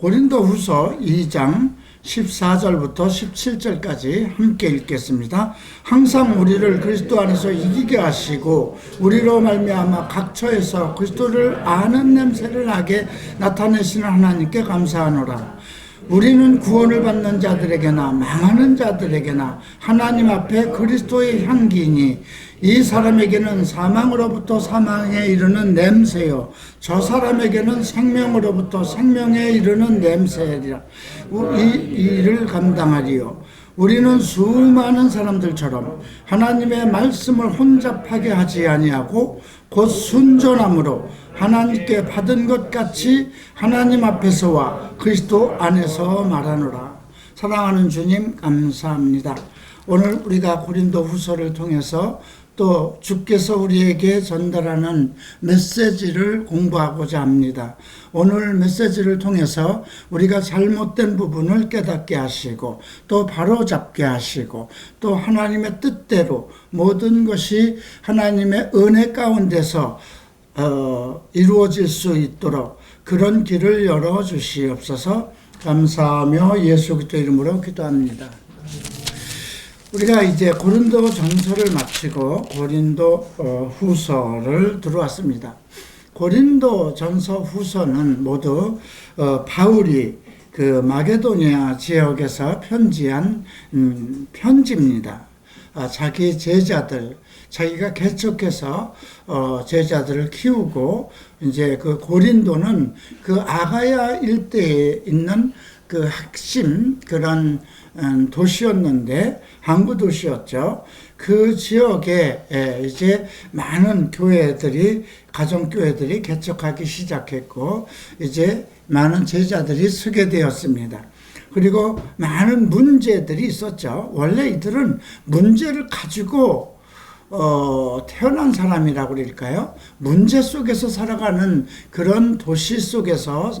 고린도후서 2장 14절부터 17절까지 함께 읽겠습니다. 항상 우리를 그리스도 안에서 이기게 하시고 우리로 말미암아 각 처에서 그리스도를 아는 냄새를 나게 나타내시는 하나님께 감사하노라. 우리는 구원을 받는 자들에게나 망하는 자들에게나 하나님 앞에 그리스도의 향기니 이 사람에게는 사망으로부터 사망에 이르는 냄새요 저 사람에게는 생명으로부터 생명에 이르는 냄새리라. 이를 감당하리요. 우리는 수많은 사람들처럼 하나님의 말씀을 혼잡하게 하지 아니하고 곧 순전함으로 하나님께 받은 것 같이 하나님 앞에서와 그리스도 안에서 말하노라. 사랑하는 주님, 감사합니다. 오늘 우리가 고린도 후서를 통해서 또 주께서 우리에게 전달하는 메시지를 공부하고자 합니다. 오늘 메시지를 통해서 우리가 잘못된 부분을 깨닫게 하시고 또 바로잡게 하시고 또 하나님의 뜻대로 모든 것이 하나님의 은혜 가운데서 이루어질 수 있도록 그런 길을 열어주시옵소서. 감사하며 예수 그리스도 이름으로 기도합니다. 우리가 이제 고린도 전서를 마치고 고린도 후서를 들어왔습니다. 고린도 전서 후서는 모두 바울이 그 마게도니아 지역에서 편지한 편지입니다. 자기 제자들, 자기가 개척해서 제자들을 키우고 이제 그 고린도는 그 아가야 일대에 있는 그 핵심 그런 도시였는데 항구 도시였죠. 그 지역에 이제 많은 교회들이 가정교회들이 개척하기 시작했고 이제 많은 제자들이 서게 되었습니다. 그리고 많은 문제들이 있었죠. 원래 이들은 문제를 가지고 태어난 사람이라고 그럴까요? 문제 속에서 살아가는 그런 도시 속에서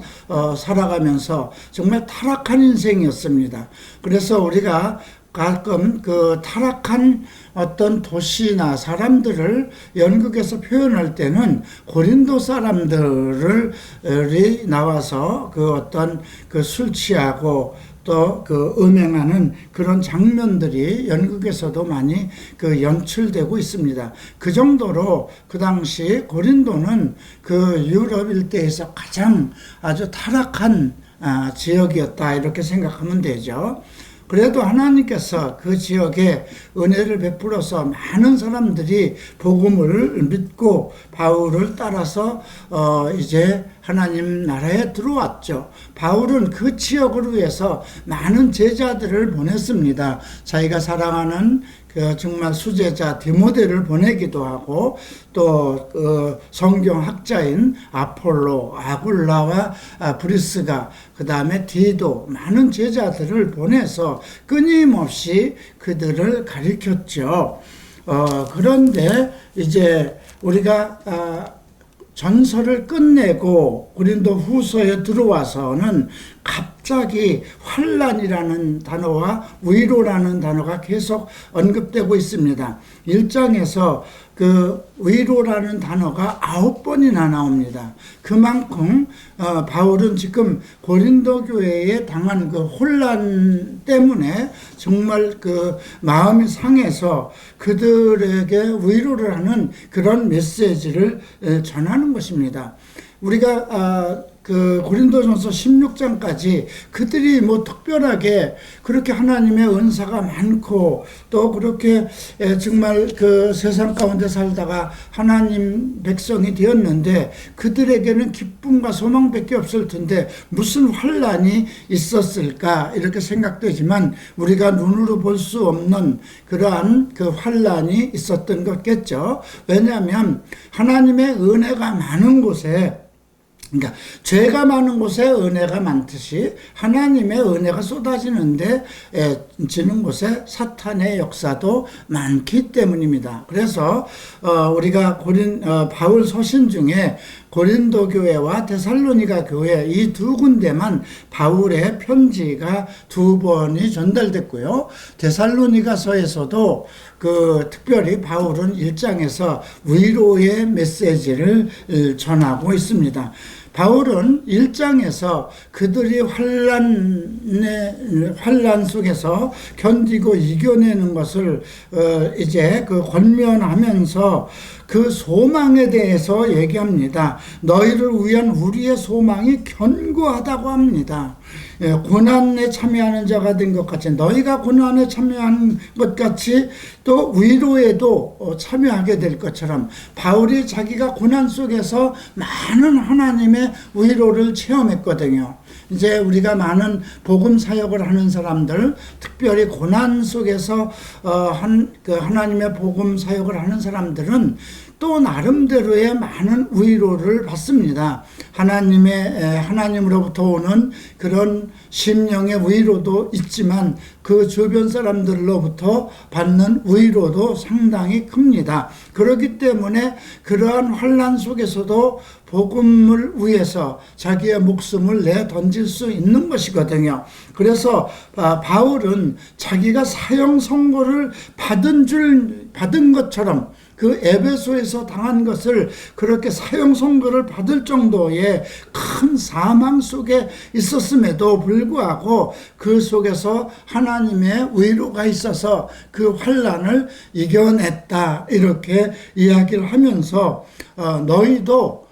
살아가면서 정말 타락한 인생이었습니다. 그래서 우리가 가끔 그 타락한 어떤 도시나 사람들을 연극에서 표현할 때는 고린도 사람들이 나와서 그 어떤 그 술 취하고 또 그 음행하는 그런 장면들이 연극에서도 많이 그 연출되고 있습니다. 그 정도로 그 당시 고린도는 그 유럽 일대에서 가장 아주 타락한 지역이었다 이렇게 생각하면 되죠. 그래도 하나님께서 그 지역에 은혜를 베풀어서 많은 사람들이 복음을 믿고 바울을 따라서 이제 하나님 나라에 들어왔죠. 바울은 그 지역을 위해서 많은 제자들을 보냈습니다. 자기가 사랑하는 그 정말 수제자 디모데를 보내기도 하고 또 성경 학자인 아폴로, 아굴라와 브리스가 그 다음에 디도 많은 제자들을 보내서 끊임없이 그들을 가르쳤죠. 그런데 이제 우리가 전설을 끝내고 고린도 후서에 들어와서는 갑자기 환난이라는 단어와 위로라는 단어가 계속 언급되고 있습니다. 1장에서 그 위로라는 단어가 9번이나 나옵니다. 그만큼 바울은 지금 고린도 교회에 당한 그 혼란 때문에 정말 그 마음이 상해서 그들에게 위로를 하는 그런 메시지를 전하는 것입니다. 우리가 그 고린도전서 16장까지 그들이 뭐 특별하게 그렇게 하나님의 은사가 많고 또 그렇게 정말 그 세상 가운데 살다가 하나님 백성이 되었는데 그들에게는 기쁨과 소망밖에 없을 텐데 무슨 환난이 있었을까 이렇게 생각되지만 우리가 눈으로 볼 수 없는 그러한 그 환난이 있었던 것겠죠. 왜냐하면 하나님의 은혜가 많은 곳에 그러니까 죄가 많은 곳에 은혜가 많듯이 하나님의 은혜가 쏟아지는데 지는 곳에 사탄의 역사도 많기 때문입니다. 그래서 우리가 바울 서신 중에 고린도 교회와 데살로니가 교회 이 두 군데만 바울의 편지가 2번이 전달됐고요. 데살로니가서에서도 그 특별히 바울은 1장에서 위로의 메시지를 전하고 있습니다. 바울은 1장에서 그들이 환란 속에서 견디고 이겨내는 것을 이제 그 권면하면서 그 소망에 대해서 얘기합니다. 너희를 위한 우리의 소망이 견고하다고 합니다. 고난에 참여하는 자가 된 것 같이 너희가 고난에 참여한 것 같이 또 위로에도 참여하게 될 것처럼 바울이 자기가 고난 속에서 많은 하나님의 위로를 체험했거든요. 이제 우리가 많은 복음 사역을 하는 사람들, 특별히 고난 속에서 하나님의 복음 사역을 하는 사람들은 또 나름대로의 많은 위로를 받습니다. 하나님으로부터 오는 그런 심령의 위로도 있지만 그 주변 사람들로부터 받는 위로도 상당히 큽니다. 그렇기 때문에 그러한 환난 속에서도 복음을 위해서 자기의 목숨을 내던질 수 있는 것이거든요. 그래서 바울은 자기가 사형 선고를 받은 것처럼 그 에베소에서 당한 것을 그렇게 사형 선고를 받을 정도의 큰 사망 속에 있었음에도 불구하고 그 속에서 하나님의 위로가 있어서 그 환난을 이겨냈다, 이렇게 이야기를 하면서 너희도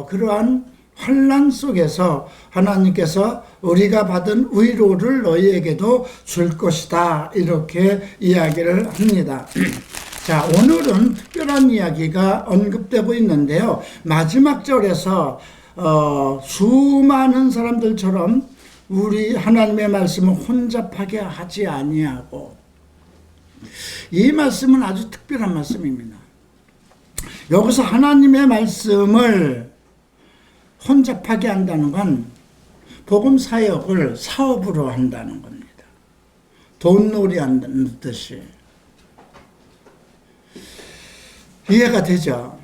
그러한 환난 속에서 하나님께서 우리가 받은 위로를 너희에게도 줄 것이다, 이렇게 이야기를 합니다. 자, 오늘은 특별한 이야기가 언급되고 있는데요. 마지막 절에서 수많은 사람들처럼 우리 하나님의 말씀을 혼잡하게 하지 아니하고, 이 말씀은 아주 특별한 말씀입니다. 여기서 하나님의 말씀을 혼잡하게 한다는 건 복음 사역을 사업으로 한다는 겁니다. 돈놀이 한다는 뜻이. 이해가 되죠?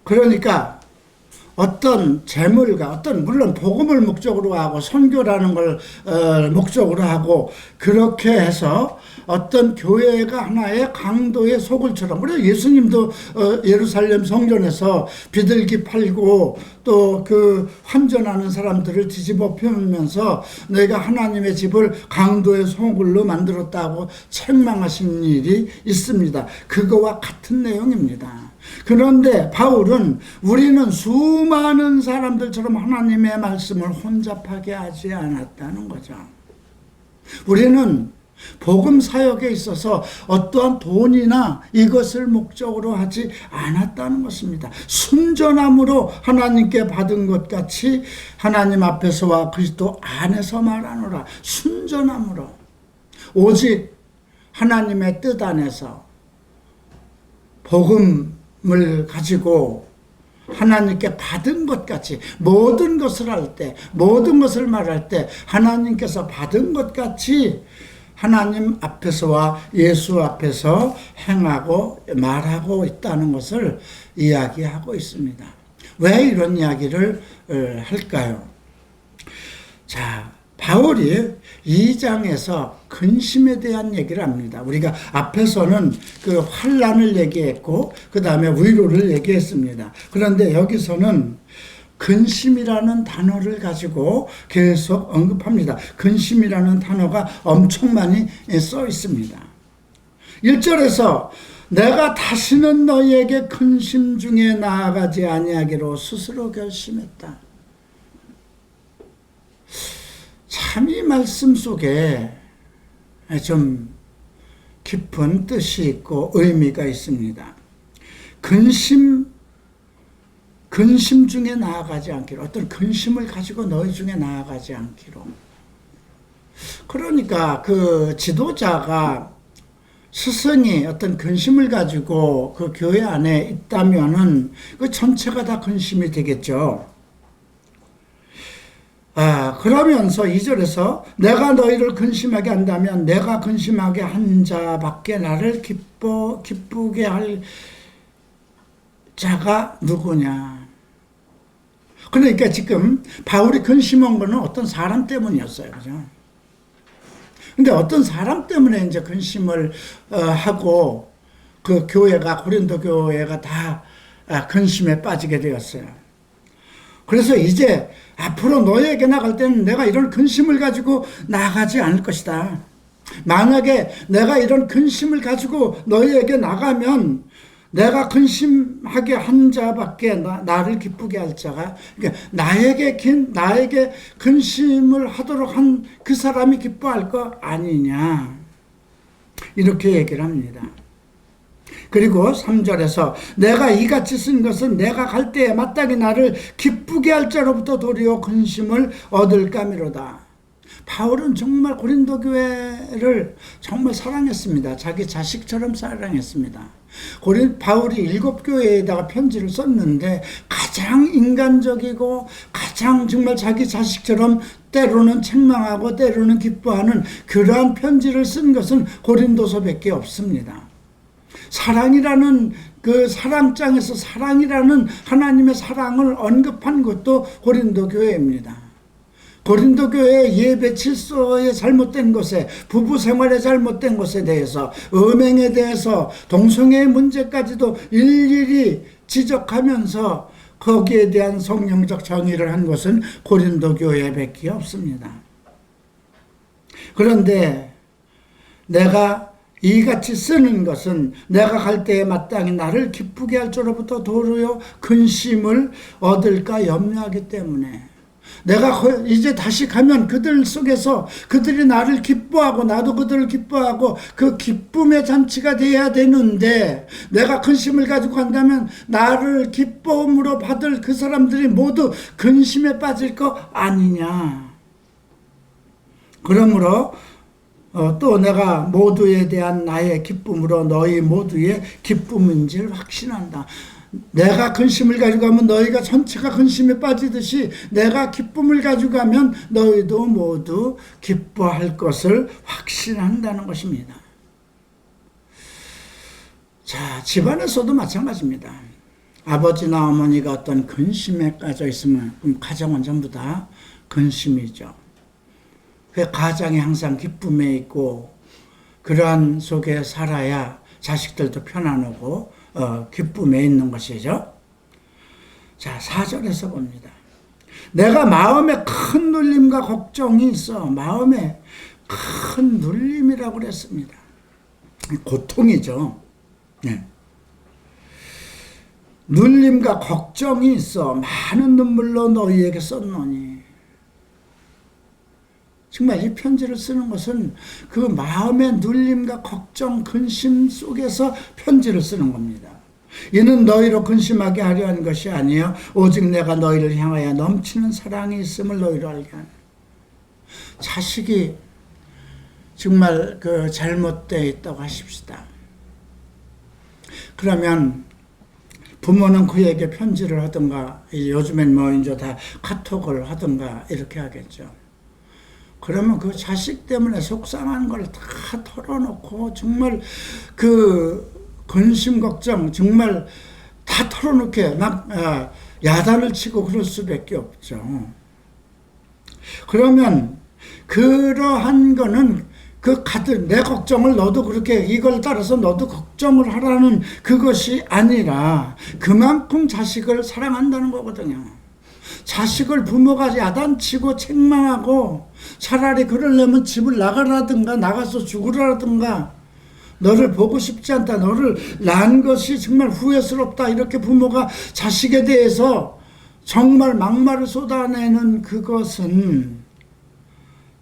그러니까 어떤 재물과 물론 복음을 목적으로 하고 선교라는 걸 목적으로 하고 그렇게 해서 어떤 교회가 하나의 강도의 소굴처럼, 우리 예수님도 예루살렘 성전에서 비둘기 팔고 또 그 환전하는 사람들을 뒤집어 펴면서 내가 하나님의 집을 강도의 소굴로 만들었다고 책망하신 일이 있습니다. 그거와 같은 내용입니다. 그런데 바울은 우리는 수많은 사람들처럼 하나님의 말씀을 혼잡하게 하지 않았다는 거죠. 우리는 복음 사역에 있어서 어떠한 돈이나 이것을 목적으로 하지 않았다는 것입니다. 순전함으로 하나님께 받은 것 같이 하나님 앞에서와 그리스도 안에서 말하노라. 순전함으로 오직 하나님의 뜻 안에서 복음을 가지고 하나님께 받은 것 같이 모든 것을 할 때, 모든 것을 말할 때 하나님께서 받은 것 같이 하나님 앞에서와 예수 앞에서 행하고 말하고 있다는 것을 이야기하고 있습니다. 왜 이런 이야기를 할까요? 자, 바울이 2장에서 근심에 대한 얘기를 합니다. 우리가 앞에서는 그 환난을 얘기했고 그 다음에 위로를 얘기했습니다. 그런데 여기서는 근심이라는 단어를 가지고 계속 언급합니다. 근심이라는 단어가 엄청 많이 써 있습니다. 1절에서 내가 다시는 너희에게 근심 중에 나아가지 아니하기로 스스로 결심했다. 참 이 말씀 속에 좀 깊은 뜻이 있고 의미가 있습니다. 근심 중에 나아가지 않기로, 어떤 근심을 가지고 너희 중에 나아가지 않기로. 그러니까 그 지도자가, 스승이 어떤 근심을 가지고 그 교회 안에 있다면은 그 전체가 다 근심이 되겠죠. 그러면서 2절에서 내가 너희를 근심하게 한다면 내가 근심하게 한 자밖에 나를 기쁘게 할 자가 누구냐. 그러니까 지금 바울이 근심한 거는 어떤 사람 때문이었어요. 그죠? 근데 어떤 사람 때문에 이제 근심을 하고 그 교회가, 고린도 교회가 다 근심에 빠지게 되었어요. 그래서 이제 앞으로 너희에게 나갈 때는 내가 이런 근심을 가지고 나가지 않을 것이다. 만약에 내가 이런 근심을 가지고 너희에게 나가면 내가 근심하게 한 자밖에 나를 기쁘게 할 자가, 그러니까 나에게 근심을 하도록 한 그 사람이 기뻐할 거 아니냐, 이렇게 얘기를 합니다. 그리고 3절에서 내가 이같이 쓴 것은 내가 갈 때에 마땅히 나를 기쁘게 할 자로부터 도리어 근심을 얻을까미로다. 바울은 정말 고린도 교회를 정말 사랑했습니다. 자기 자식처럼 사랑했습니다. 바울이 7교회에다가 편지를 썼는데 가장 인간적이고 가장 정말 자기 자식처럼 때로는 책망하고 때로는 기뻐하는 그러한 편지를 쓴 것은 고린도서밖에 없습니다. 사랑이라는 그 사랑장에서 사랑이라는 하나님의 사랑을 언급한 것도 고린도 교회입니다. 고린도 교회의 예배 질서에 잘못된 것에, 부부 생활에 잘못된 것에 대해서, 음행에 대해서, 동성애의 문제까지도 일일이 지적하면서 거기에 대한 성령적 정의를 한 것은 고린도 교회밖에 없습니다. 그런데 내가 이같이 쓰는 것은 내가 갈 때에 마땅히 나를 기쁘게 할 자로부터 도리어 근심을 얻을까 염려하기 때문에, 내가 이제 다시 가면 그들 속에서 그들이 나를 기뻐하고 나도 그들을 기뻐하고 그 기쁨의 잔치가 돼야 되는데, 내가 근심을 가지고 간다면 나를 기쁨으로 받을 그 사람들이 모두 근심에 빠질 거 아니냐. 그러므로 또 내가 모두에 대한 나의 기쁨으로 너희 모두의 기쁨인지를 확신한다. 내가 근심을 가지고 가면 너희가 전체가 근심에 빠지듯이 내가 기쁨을 가지고 가면 너희도 모두 기뻐할 것을 확신한다는 것입니다. 자, 집안에서도 마찬가지입니다. 아버지나 어머니가 어떤 근심에 빠져 있으면 가정은 전부 다 근심이죠. 그 가장이 항상 기쁨에 있고 그러한 속에 살아야 자식들도 편안하고 기쁨에 있는 것이죠. 자, 4절에서 봅니다. 내가 마음에 큰 눌림과 걱정이 있어. 마음에 큰 눌림이라고 그랬습니다. 고통이죠. 네. 눌림과 걱정이 있어 많은 눈물로 너희에게 썼노니. 정말 이 편지를 쓰는 것은 그 마음의 눌림과 걱정, 근심 속에서 편지를 쓰는 겁니다. 이는 너희로 근심하게 하려 한 것이 아니요 오직 내가 너희를 향하여 넘치는 사랑이 있음을 너희로 알게 하는. 자식이 정말 그 잘못되어 있다고 하십시다. 그러면 부모는 그에게 편지를 하든가, 요즘엔 뭐 이제 다 카톡을 하든가 이렇게 하겠죠. 그러면 그 자식 때문에 속상한 걸 다 털어놓고 정말 그 근심 걱정 정말 다 털어놓게 막 야단을 치고 그럴 수밖에 없죠. 그러면 그러한 거는 내 걱정을 너도 그렇게 이걸 따라서 너도 걱정을 하라는 그것이 아니라 그만큼 자식을 사랑한다는 거거든요. 자식을 부모가 야단치고 책망하고 차라리 그러려면 집을 나가라든가 나가서 죽으라든가 너를 보고 싶지 않다, 너를 낳은 것이 정말 후회스럽다, 이렇게 부모가 자식에 대해서 정말 막말을 쏟아내는 그것은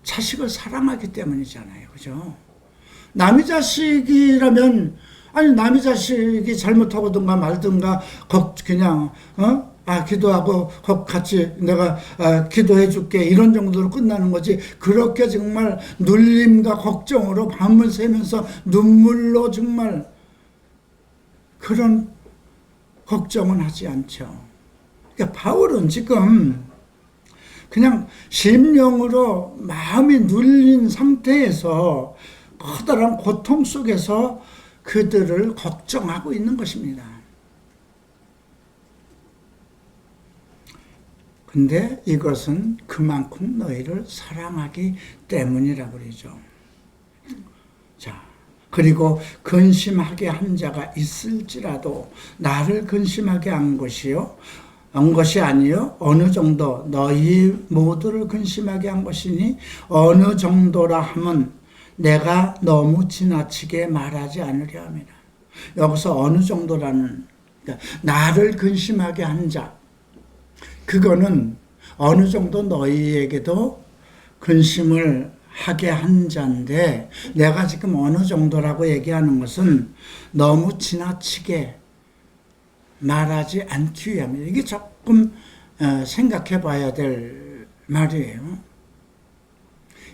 자식을 사랑하기 때문이잖아요. 그죠? 남의 자식이라면, 아니, 남의 자식이 잘못하고든가 말든가, 그냥, 기도하고 같이 내가 기도해 줄게, 이런 정도로 끝나는 거지. 그렇게 정말 눌림과 걱정으로 밤을 새면서 눈물로 정말 그런 걱정은 하지 않죠. 그러니까 바울은 지금 그냥 심령으로 마음이 눌린 상태에서 커다란 고통 속에서 그들을 걱정하고 있는 것입니다. 근데 이것은 그만큼 너희를 사랑하기 때문이라고 그러죠. 자, 그리고 근심하게 한 자가 있을지라도 나를 근심하게 한 것이 아니요 어느 정도 너희 모두를 근심하게 한 것이니 어느 정도라 함은 내가 너무 지나치게 말하지 않으려 함이라. 여기서 어느 정도라는, 그러니까 나를 근심하게 한 자, 그거는 어느 정도 너희에게도 근심을 하게 한 자인데, 내가 지금 어느 정도라고 얘기하는 것은 너무 지나치게 말하지 않기 위함이에요. 이게 조금 생각해 봐야 될 말이에요.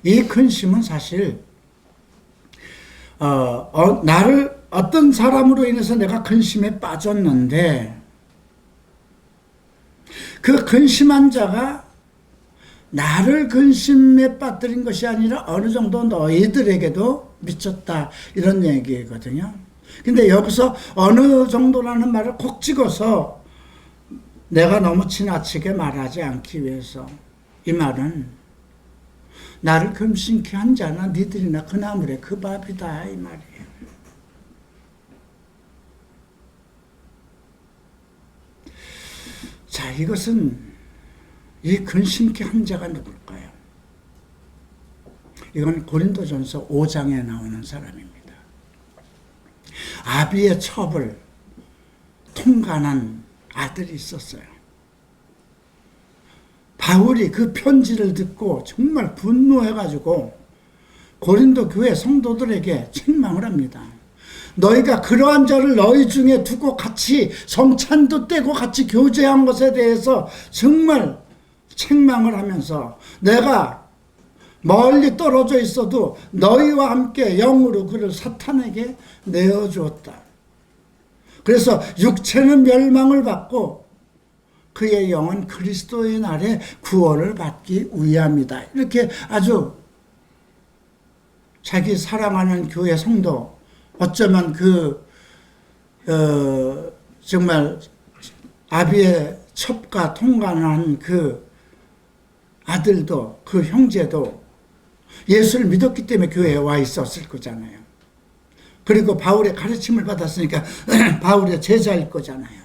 이 근심은 사실 나를 어떤 사람으로 인해서 내가 근심에 빠졌는데, 그 근심한 자가 나를 근심에 빠뜨린 것이 아니라 어느 정도 너희들에게도 미쳤다, 이런 얘기거든요. 근데 여기서 어느 정도라는 말을 콕 찍어서 내가 너무 지나치게 말하지 않기 위해서, 이 말은 나를 근심케 한 자나 니들이나 그 나물에 그 밥이다, 이 말이에요. 자, 이 근심케 한 자가 누굴까요? 이건 고린도전서 5장에 나오는 사람입니다. 아비의 첩을 통간한 아들이 있었어요. 바울이 그 편지를 듣고 정말 분노해가지고 고린도 교회 성도들에게 책망을 합니다. 너희가 그러한 자를 너희 중에 두고 같이 성찬도 떼고 같이 교제한 것에 대해서 정말 책망을 하면서, 내가 멀리 떨어져 있어도 너희와 함께 영으로 그를 사탄에게 내어주었다. 그래서 육체는 멸망을 받고 그의 영은 그리스도의 날에 구원을 받기 위함이다. 이렇게 아주 자기 사랑하는 교회 성도, 어쩌면 정말 아비의 첩과 통관한 그 아들도, 그 형제도 예수를 믿었기 때문에 교회에 와 있었을 거잖아요. 그리고 바울의 가르침을 받았으니까 바울의 제자일 거잖아요.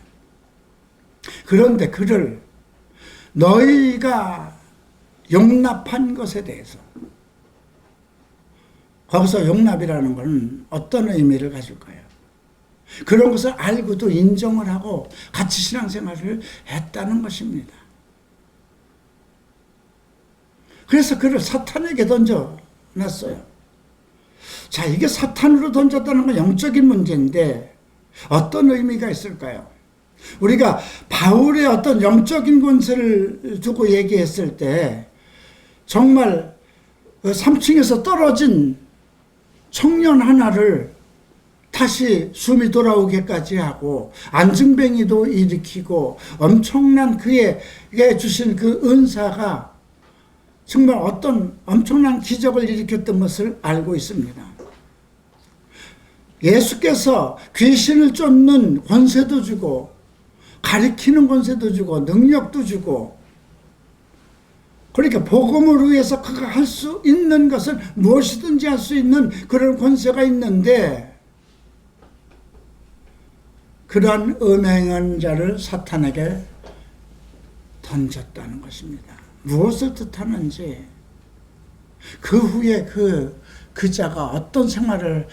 그런데 그를 너희가 용납한 것에 대해서, 거기서 용납이라는 것은 어떤 의미를 가질까요? 그런 것을 알고도 인정을 하고 같이 신앙생활을 했다는 것입니다. 그래서 그를 사탄에게 던져놨어요. 자, 이게 사탄으로 던졌다는 건 영적인 문제인데 어떤 의미가 있을까요? 우리가 바울의 어떤 영적인 권세를 두고 얘기했을 때, 정말 3층에서 떨어진 청년 하나를 다시 숨이 돌아오게까지 하고 안증뱅이도 일으키고 엄청난 그에게 주신 그 은사가 정말 어떤 엄청난 기적을 일으켰던 것을 알고 있습니다. 예수께서 귀신을 쫓는 권세도 주고 가리키는 권세도 주고 능력도 주고, 그러니까 복음을 위해서 그가 할 수 있는 것을 무엇이든지 할 수 있는 그런 권세가 있는데, 그러한 음행한 자를 사탄에게 던졌다는 것입니다. 무엇을 뜻하는지, 그 후에 그 자가 어떤 생활을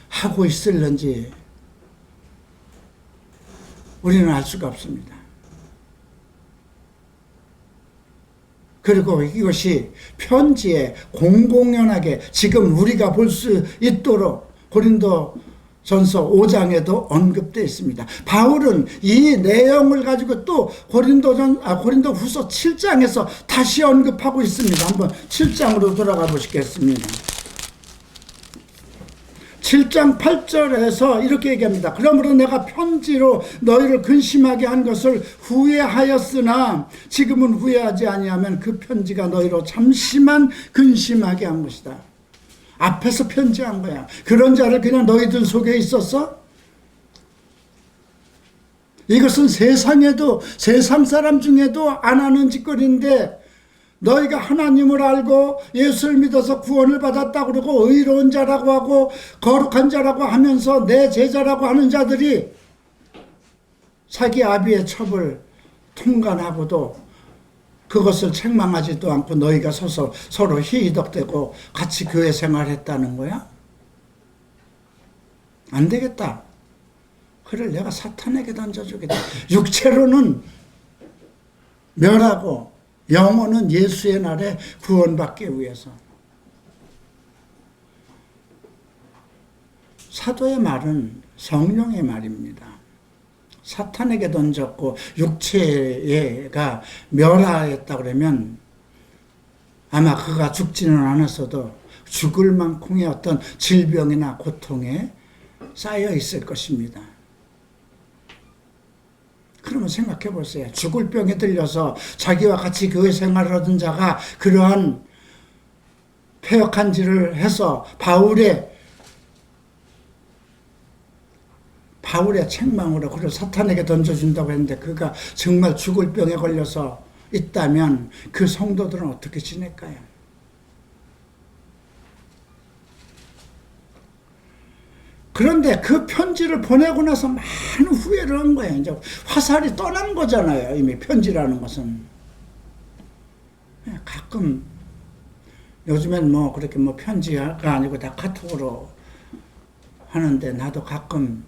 하고 있을는지 우리는 알 수가 없습니다. 그리고 이것이 편지에 공공연하게 지금 우리가 볼 수 있도록 고린도전서 5장에도 언급되어 있습니다. 바울은 이 내용을 가지고 또 고린도후서 7장에서 다시 언급하고 있습니다. 한번 7장으로 돌아가 보시겠습니다. 7장 8절에서 이렇게 얘기합니다. 그러므로 내가 편지로 너희를 근심하게 한 것을 후회하였으나 지금은 후회하지 아니하면 그 편지가 너희로 잠시만 근심하게 한 것이다. 앞에서 편지한 거야. 그런 자를 그냥 너희들 속에 있었어? 이것은 세상 사람 중에도 안 하는 짓거리인데 너희가 하나님을 알고 예수를 믿어서 구원을 받았다 그러고 의로운 자라고 하고 거룩한 자라고 하면서 내 제자라고 하는 자들이 자기 아비의 첩을 통관하고도 그것을 책망하지도 않고 너희가 서로 희희덕대고 같이 교회 생활했다는 거야? 안 되겠다. 그를 내가 사탄에게 던져주겠다. 육체로는 멸하고 영혼은 예수의 날에 구원받기 위해서. 사도의 말은 성령의 말입니다. 사탄에게 던졌고 육체가 멸하였다 그러면 아마 그가 죽지는 않았어도 죽을 만큼의 어떤 질병이나 고통에 쌓여 있을 것입니다. 그러면 생각해 보세요. 죽을 병에 들려서 자기와 같이 교회 생활을 하던 자가 그러한 패역한 짓을 해서 바울의 책망으로 그를 사탄에게 던져준다고 했는데 그가 정말 죽을 병에 걸려서 있다면 그 성도들은 어떻게 지낼까요? 그런데 그 편지를 보내고 나서 많은 후회를 한 거예요. 이제 화살이 떠난 거잖아요. 이미 편지라는 것은. 가끔 요즘엔 뭐 그렇게 뭐 편지가 아니고 다 카톡으로 하는데 나도 가끔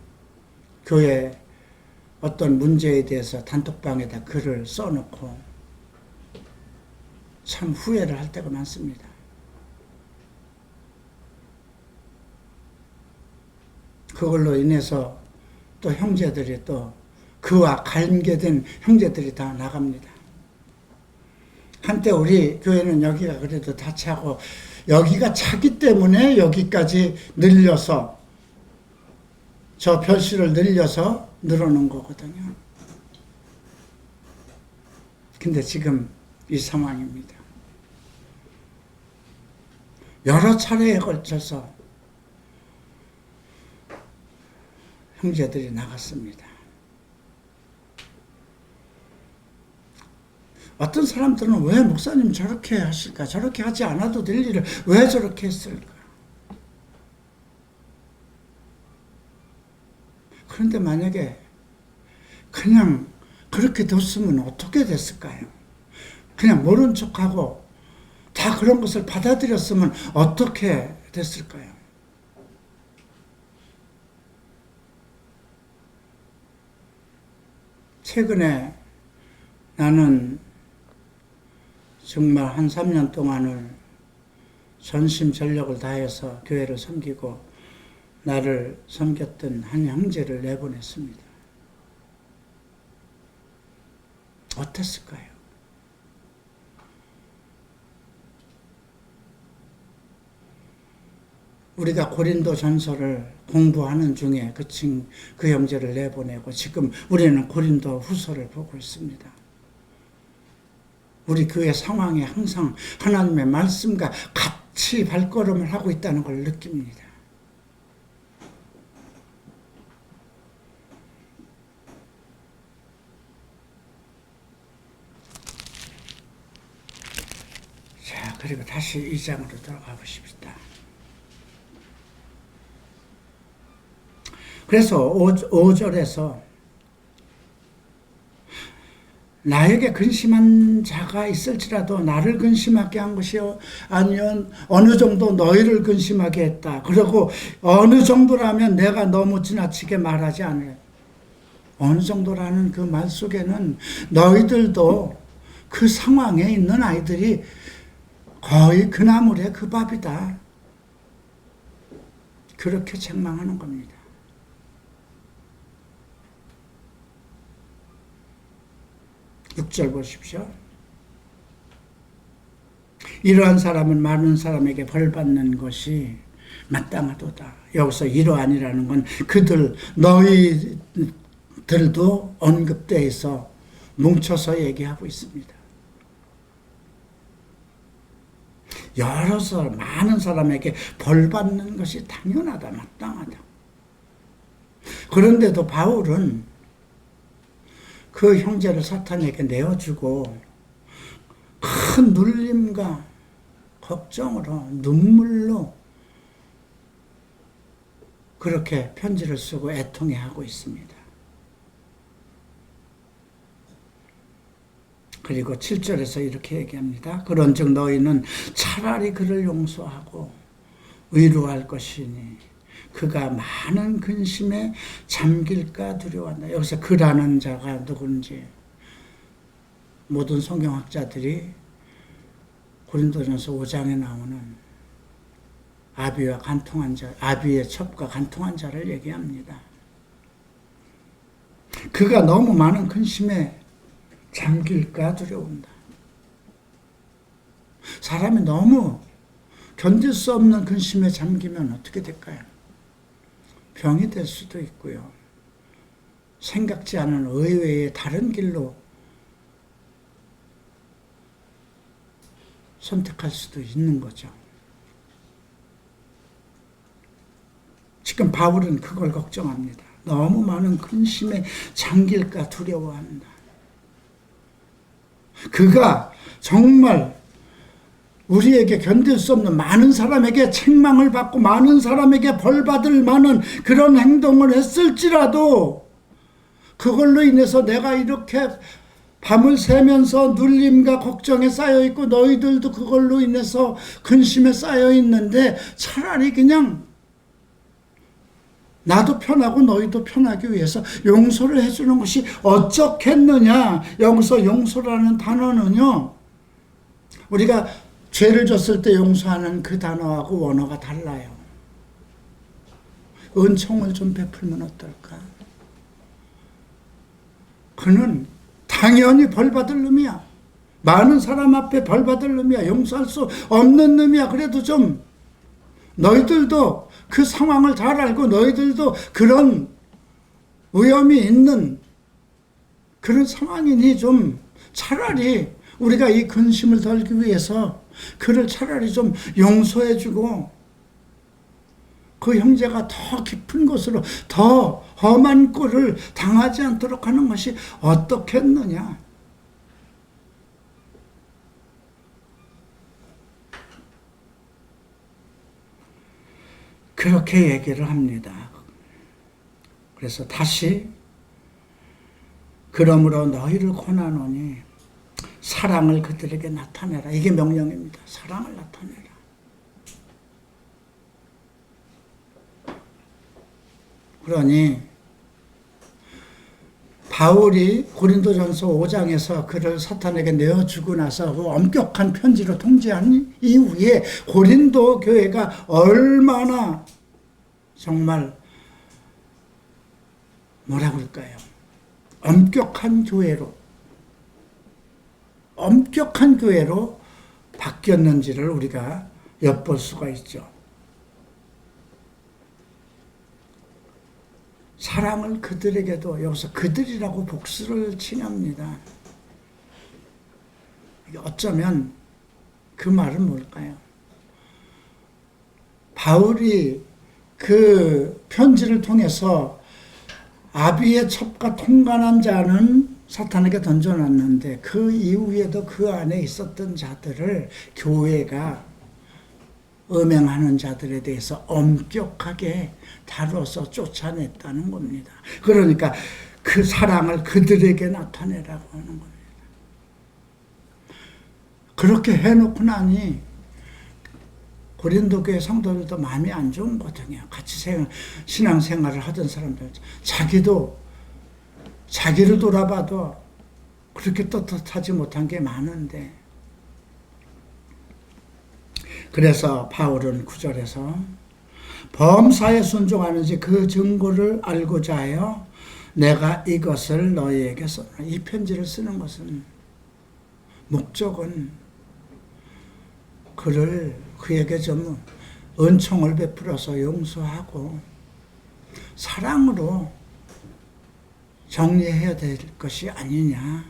교회 어떤 문제에 대해서 단톡방에다 글을 써놓고 참 후회를 할 때가 많습니다. 그걸로 인해서 또 형제들이 또 그와 관계된 형제들이 다 나갑니다. 한때 우리 교회는 여기가 그래도 다 차고 여기가 차기 때문에 여기까지 늘려서 저 별수를 늘려서 늘어놓은 거거든요. 근데 지금 이 상황입니다. 여러 차례에 걸쳐서 형제들이 나갔습니다. 어떤 사람들은 왜 목사님 저렇게 하실까? 저렇게 하지 않아도 될 일을 왜 저렇게 했을까? 그런데 만약에 그냥 그렇게 뒀으면 어떻게 됐을까요? 그냥 모른 척하고 다 그런 것을 받아들였으면 어떻게 됐을까요? 최근에 나는 정말 한 3년 동안을 전심전력을 다해서 교회를 섬기고 나를 섬겼던 한 형제를 내보냈습니다. 어땠을까요? 우리가 고린도 전서를 공부하는 중에 그 형제를 내보내고 지금 우리는 고린도 후서를 보고 있습니다. 우리 교회 상황에 항상 하나님의 말씀과 같이 발걸음을 하고 있다는 걸 느낍니다. 자, 그리고 다시 2장으로 돌아가 보십시다. 그래서 5절에서 나에게 근심한 자가 있을지라도 나를 근심하게 한 것이요 아니면 어느 정도 너희를 근심하게 했다. 그리고 어느 정도라면 내가 너무 지나치게 말하지 않아요. 어느 정도라는 그 말 속에는 너희들도 그 상황에 있는 아이들이 거의 그 나물의 그 밥이다. 그렇게 책망하는 겁니다. 6절 보십시오. 이러한 사람은 많은 사람에게 벌 받는 것이 마땅하도다. 여기서 이러한이라는 건 너희들도 언급되어 있어 뭉쳐서 얘기하고 있습니다. 많은 사람에게 벌 받는 것이 당연하다, 마땅하다. 그런데도 바울은 그 형제를 사탄에게 내어주고 큰 눌림과 걱정으로 눈물로 그렇게 편지를 쓰고 애통해하고 있습니다. 그리고 7절에서 이렇게 얘기합니다. 그런즉 너희는 차라리 그를 용서하고 위로할 것이니 그가 많은 근심에 잠길까 두려워한다. 여기서 그라는 자가 누군지 모든 성경학자들이 고린도전서 5장에 나오는 아비와 간통한 자, 아비의 첩과 간통한 자를 얘기합니다. 그가 너무 많은 근심에 잠길까 두려운다. 사람이 너무 견딜 수 없는 근심에 잠기면 어떻게 될까요? 병이 될 수도 있고요. 생각지 않은 의외의 다른 길로 선택할 수도 있는 거죠. 지금 바울은 그걸 걱정합니다. 너무 많은 근심에 잠길까 두려워한다. 그가 정말 우리에게 견딜 수 없는 많은 사람에게 책망을 받고 많은 사람에게 벌받을 만한 그런 행동을 했을지라도 그걸로 인해서 내가 이렇게 밤을 새면서 눌림과 걱정에 쌓여있고 너희들도 그걸로 인해서 근심에 쌓여있는데 차라리 그냥 나도 편하고 너희도 편하기 위해서 용서를 해주는 것이 어쩌겠느냐. 여기서 용서라는 단어는요, 우리가 죄를 졌을 때 용서하는 그 단어하고 원어가 달라요. 은총을 좀 베풀면 어떨까? 그는 당연히 벌받을 놈이야. 많은 사람 앞에 벌받을 놈이야. 용서할 수 없는 놈이야. 그래도 좀 너희들도 그 상황을 잘 알고 너희들도 그런 위험이 있는 그런 상황이니 좀 차라리 우리가 이 근심을 덜기 위해서 그를 차라리 좀 용서해주고 그 형제가 더 깊은 곳으로 더 험한 꼴을 당하지 않도록 하는 것이 어떻겠느냐. 그렇게 얘기를 합니다. 그래서 다시 그러므로 너희를 권하노니 사랑을 그들에게 나타내라. 이게 명령입니다. 사랑을 나타내라. 그러니 바울이 고린도전서 5장에서 그를 사탄에게 내어주고 나서 그 엄격한 편지로 통지한 이후에 고린도 교회가 얼마나 정말 뭐라 그럴까요? 엄격한 교회로 바뀌었는지를 우리가 엿볼 수가 있죠. 사랑을 그들에게도, 여기서 그들이라고 복수를 칭합니다. 어쩌면 그 말은 뭘까요? 바울이 그 편지를 통해서 아비의 첩과 통관한 자는 사탄에게 던져놨는데 그 이후에도 그 안에 있었던 자들을 교회가 음행하는 자들에 대해서 엄격하게 다뤄서 쫓아냈다는 겁니다. 그러니까 그 사랑을 그들에게 나타내라고 하는 겁니다. 그렇게 해놓고 나니 고린도 교회 성도들도 마음이 안 좋은 거거든요. 같이 신앙생활을 하던 사람들, 자기를 돌아봐도 그렇게 떳떳하지 못한 게 많은데, 그래서 바울은 9절에서 범사에 순종하는지 그 증거를 알고자 하여 내가 이것을 너희에게 써. 이 편지를 쓰는 것은 목적은 그에게 좀 은총을 베풀어서 용서하고 사랑으로 정리해야 될 것이 아니냐.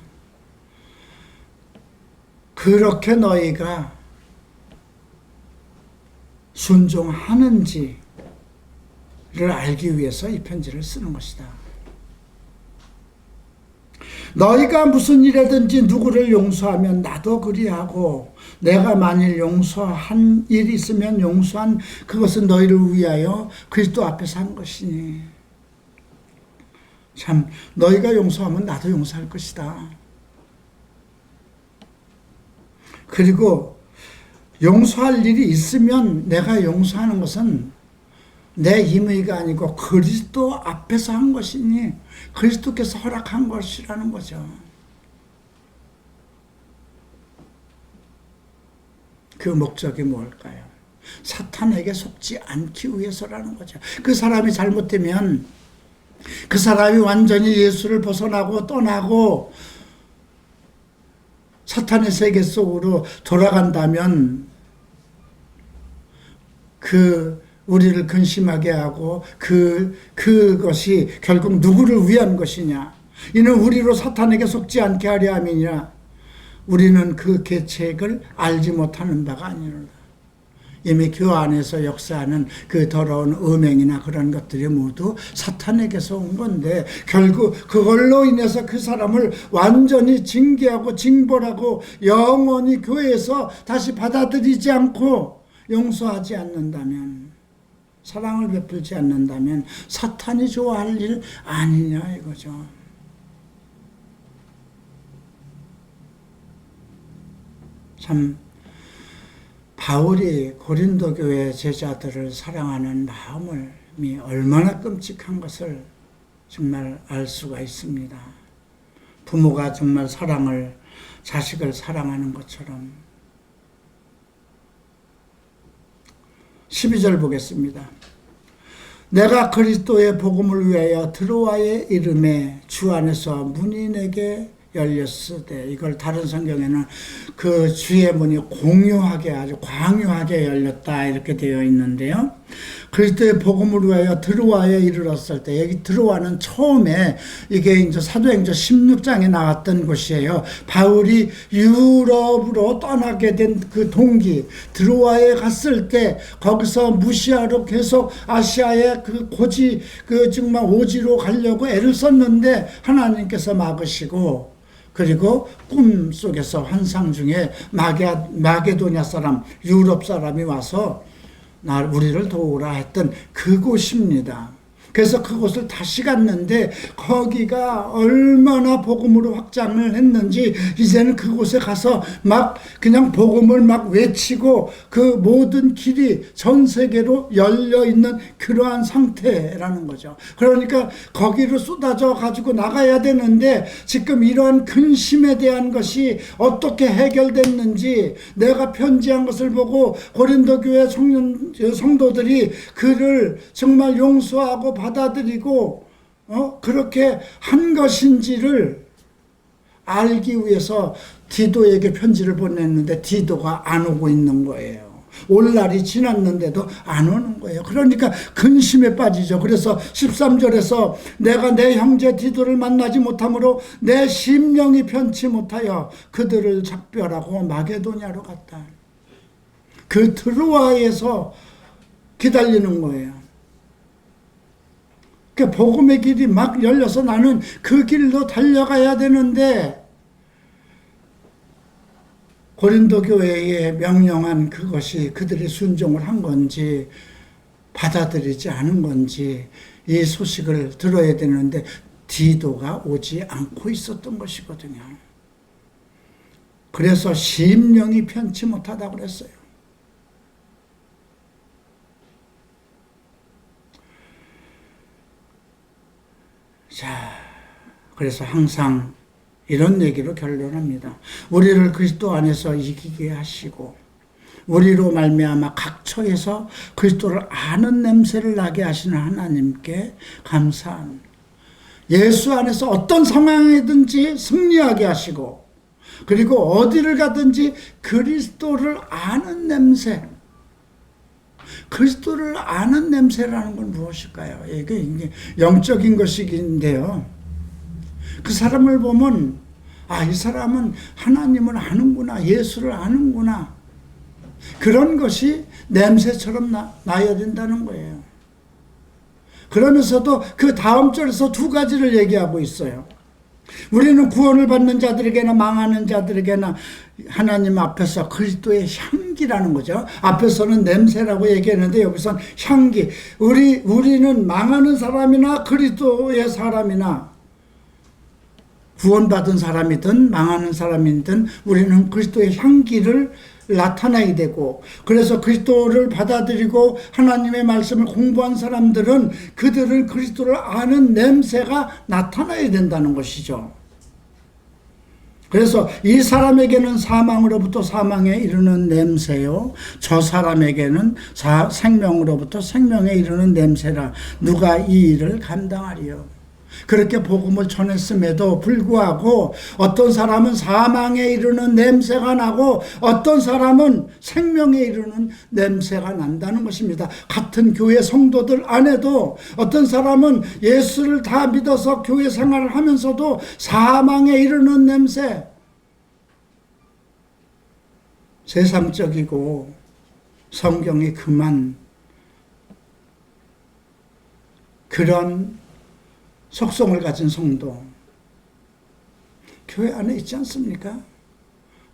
그렇게 너희가 순종하는지를 알기 위해서 이 편지를 쓰는 것이다. 너희가 무슨 일이든지 누구를 용서하면 나도 그리하고 내가 만일 용서한 일이 있으면 용서한 그것은 너희를 위하여 그리스도 앞에서 한 것이니. 참 너희가 용서하면 나도 용서할 것이다. 그리고 용서할 일이 있으면 내가 용서하는 것은 내 힘의가 아니고 그리스도 앞에서 한 것이니 그리스도께서 허락한 것이라는 거죠. 그 목적이 뭘까요? 사탄에게 속지 않기 위해서라는 거죠. 그 사람이 잘못되면 그 사람이 완전히 예수를 벗어나고 떠나고 사탄의 세계 속으로 돌아간다면 우리를 근심하게 하고 그것이 결국 누구를 위한 것이냐? 이는 우리로 사탄에게 속지 않게 하려 함이냐? 우리는 그 계책을 알지 못하는 바가 아니로다. 이미 그 안에서 역사하는 그 더러운 음행이나 그런 것들이 모두 사탄에게서 온 건데 결국 그걸로 인해서 그 사람을 완전히 징계하고 징벌하고 영원히 교회에서 다시 받아들이지 않고 용서하지 않는다면, 사랑을 베풀지 않는다면 사탄이 좋아할 일 아니냐 이거죠. 참 바울이 고린도 교회 제자들을 사랑하는 마음이 얼마나 끔찍한 것을 정말 알 수가 있습니다. 부모가 정말 자식을 사랑하는 것처럼. 12절 보겠습니다. 내가 그리스도의 복음을 위하여 드로아의 이름에 주 안에서 문이 내게 열렸으되, 이걸 다른 성경에는 그 주의 문이 공유하게, 아주 광유하게 열렸다 이렇게 되어 있는데요. 그리스도의 복음을 위하여 드로아에 이르렀을 때, 여기 드로아는 처음에 이게 이제 사도행전 16장에 나왔던 곳이에요. 바울이 유럽으로 떠나게 된 그 동기, 드로아에 갔을 때 거기서 무시아로 계속 아시아의 그 고지, 정말 오지로 가려고 애를 썼는데 하나님께서 막으시고, 그리고 꿈 속에서 환상 중에 마게도냐 사람, 유럽 사람이 와서 우리를 도우라 했던 그곳입니다. 그래서 그곳을 다시 갔는데 거기가 얼마나 복음으로 확장을 했는지 이제는 그곳에 가서 막 그냥 복음을 막 외치고 그 모든 길이 전 세계로 열려 있는 그러한 상태라는 거죠. 그러니까 거기로 쏟아져 가지고 나가야 되는데 지금 이러한 근심에 대한 것이 어떻게 해결됐는지, 내가 편지한 것을 보고 고린도 교회 성도들이 그를 정말 용서하고 받아들이고 그렇게 한 것인지를 알기 위해서 디도에게 편지를 보냈는데 디도가 안 오고 있는 거예요. 올 날이 지났는데도 안 오는 거예요. 그러니까 근심에 빠지죠. 그래서 13절에서 내가 내 형제 디도를 만나지 못하므로 내 심령이 편치 못하여 그들을 작별하고 마게도냐로 갔다. 그 드로아에서 기다리는 거예요. 그 복음의 길이 막 열려서 나는 그 길로 달려가야 되는데 고린도 교회에 명령한 그것이 그들이 순종을 한 건지 받아들이지 않은 건지 이 소식을 들어야 되는데 디도가 오지 않고 있었던 것이거든요. 그래서 심령이 편치 못하다고 그랬어요. 자, 그래서 항상 이런 얘기로 결론합니다. 우리를 그리스도 안에서 이기게 하시고 우리로 말미암아 각처에서 그리스도를 아는 냄새를 나게 하시는 하나님께 감사합니다. 예수 안에서 어떤 상황이든지 승리하게 하시고, 그리고 어디를 가든지 그리스도를 아는 냄새, 그리스도를 아는 냄새라는 건 무엇일까요? 이게 영적인 것이긴데요. 그 사람을 보면 이 사람은 하나님을 아는구나, 예수를 아는구나, 그런 것이 냄새처럼 나야 된다는 거예요. 그러면서도 그 다음 절에서 두 가지를 얘기하고 있어요. 우리는 구원을 받는 자들에게나 망하는 자들에게나 하나님 앞에서 그리스도의 향기라는 거죠. 앞에서는 냄새라고 얘기했는데 여기서는 향기. 우리는 망하는 사람이나 그리스도의 사람이나 구원받은 사람이든 망하는 사람이든 우리는 그리스도의 향기를 나타나야 되고, 그래서 그리스도를 받아들이고 하나님의 말씀을 공부한 사람들은 그들은 그리스도를 아는 냄새가 나타나야 된다는 것이죠. 그래서 이 사람에게는 사망으로부터 사망에 이르는 냄새요, 저 사람에게는 생명으로부터 생명에 이르는 냄새라. 누가 이 일을 감당하리요? 그렇게 복음을 전했음에도 불구하고 어떤 사람은 사망에 이르는 냄새가 나고 어떤 사람은 생명에 이르는 냄새가 난다는 것입니다. 같은 교회 성도들 안에도 어떤 사람은 예수를 다 믿어서 교회 생활을 하면서도 사망에 이르는 냄새, 세상적이고 성경이 그만 그런 속성을 가진 성도 교회 안에 있지 않습니까?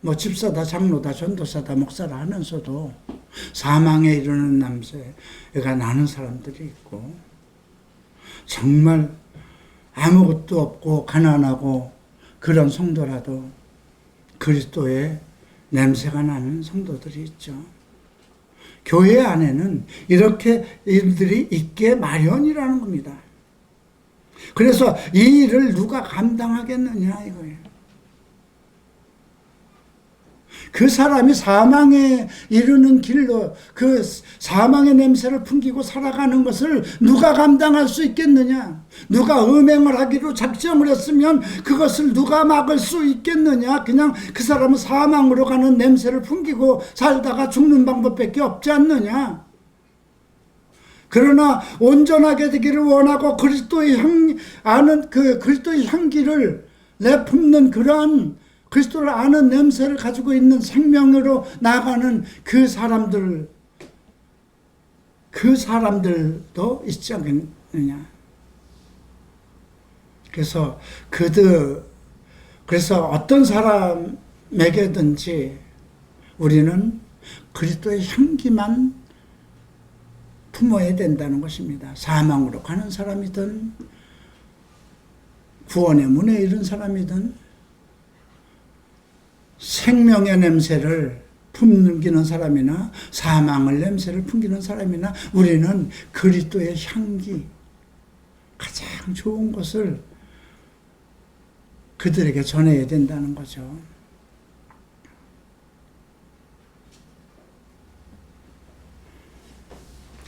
뭐 집사다, 장로다, 전도사다, 목사라 하면서도 사망에 이르는 냄새가 나는 사람들이 있고, 정말 아무것도 없고 가난하고 그런 성도라도 그리스도의 냄새가 나는 성도들이 있죠. 교회 안에는 이렇게 일들이 있게 마련이라는 겁니다. 그래서 이 일을 누가 감당하겠느냐 이거예요. 그 사람이 사망에 이르는 길로 그 사망의 냄새를 풍기고 살아가는 것을 누가 감당할 수 있겠느냐? 누가 음행을 하기로 작정을 했으면 그것을 누가 막을 수 있겠느냐? 그냥 그 사람은 사망으로 가는 냄새를 풍기고 살다가 죽는 방법밖에 없지 않느냐? 그러나 온전하게 되기를 원하고 그리스도의 그리스도의 향기를 내뿜는 그러한 그리스도를 아는 냄새를 가지고 있는 생명으로 나아가는 그 사람들도 있지 않겠느냐. 그래서 어떤 사람에게든지 우리는 그리스도의 향기만 품어야 된다는 것입니다. 사망으로 가는 사람이든 구원의 문에 이른 사람이든 생명의 냄새를 풍기는 사람이나 사망의 냄새를 풍기는 사람이나 우리는 그리스도의 향기, 가장 좋은 것을 그들에게 전해야 된다는 거죠.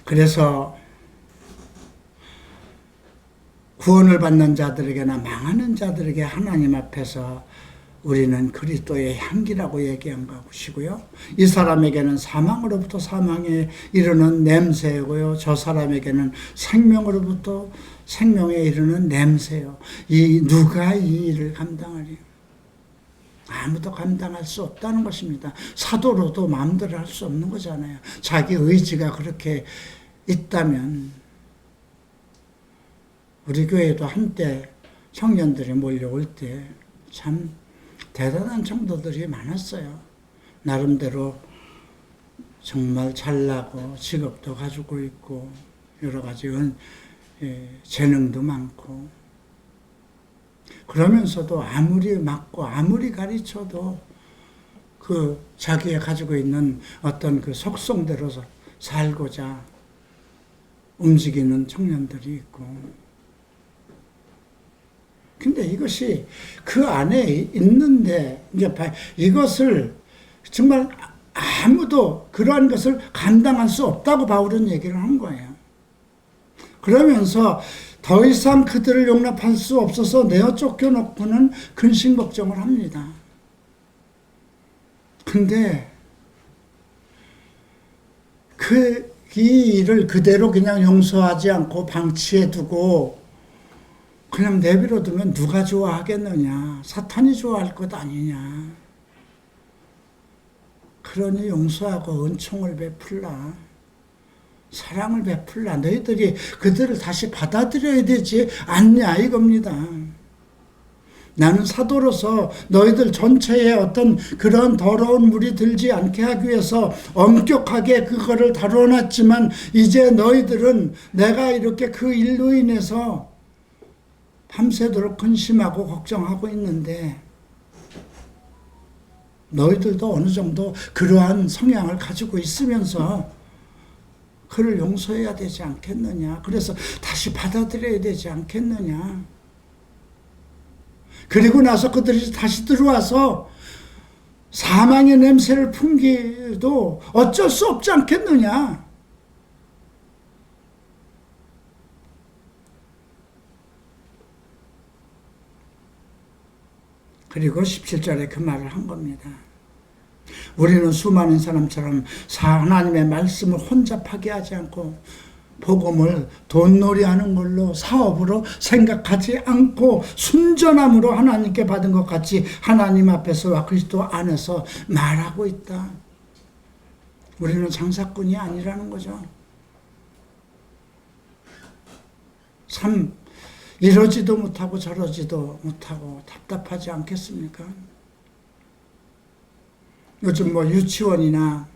그래서 구원을 받는 자들에게나 망하는 자들에게 하나님 앞에서 우리는 그리스도의 향기라고 얘기한 것이고요. 이 사람에게는 사망으로부터 사망에 이르는 냄새고요. 저 사람에게는 생명으로부터 생명에 이르는 냄새요. 누가 이 일을 감당하리요? 아무도 감당할 수 없다는 것입니다. 사도로도 마음대로 할 수 없는 거잖아요. 자기 의지가 그렇게 있다면. 우리 교회도 한때 청년들이 몰려올 때 참 대단한 청도들이 많았어요. 나름대로 정말 잘나고 직업도 가지고 있고 여러 가지 재능도 많고, 그러면서도 아무리 맞고 아무리 가르쳐도 자기가 가지고 있는 어떤 그 속성대로 살고자 움직이는 청년들이 있고, 근데 이것이 그 안에 있는데 이것을 정말 아무도 그러한 것을 감당할 수 없다고 바울은 얘기를 한 거예요. 그러면서 더 이상 그들을 용납할 수 없어서 내어 쫓겨놓고는 근심 걱정을 합니다. 근데 이 일을 그대로 그냥 용서하지 않고 방치해두고 그냥 내버려두면 누가 좋아하겠느냐? 사탄이 좋아할 것 아니냐? 그러니 용서하고 은총을 베풀라, 사랑을 베풀라, 너희들이 그들을 다시 받아들여야 되지 않냐 이겁니다. 나는 사도로서 너희들 전체에 어떤 그런 더러운 물이 들지 않게 하기 위해서 엄격하게 그거를 다뤄놨지만 이제 너희들은 내가 이렇게 그 일로 인해서 밤새도록 근심하고 걱정하고 있는데 너희들도 어느 정도 그러한 성향을 가지고 있으면서 그를 용서해야 되지 않겠느냐. 그래서 다시 받아들여야 되지 않겠느냐. 그리고 나서 그들이 다시 들어와서 사망의 냄새를 풍기도 어쩔 수 없지 않겠느냐. 그리고 17절에 그 말을 한 겁니다. 우리는 수많은 사람처럼 하나님의 말씀을 혼잡하게 하지 않고 복음을 돈놀이하는 걸로 사업으로 생각하지 않고 순전함으로 하나님께 받은 것 같이 하나님 앞에서와 그리스도 안에서 말하고 있다. 우리는 장사꾼이 아니라는 거죠. 참 이러지도 못하고 저러지도 못하고 답답하지 않겠습니까? 요즘 유치원이나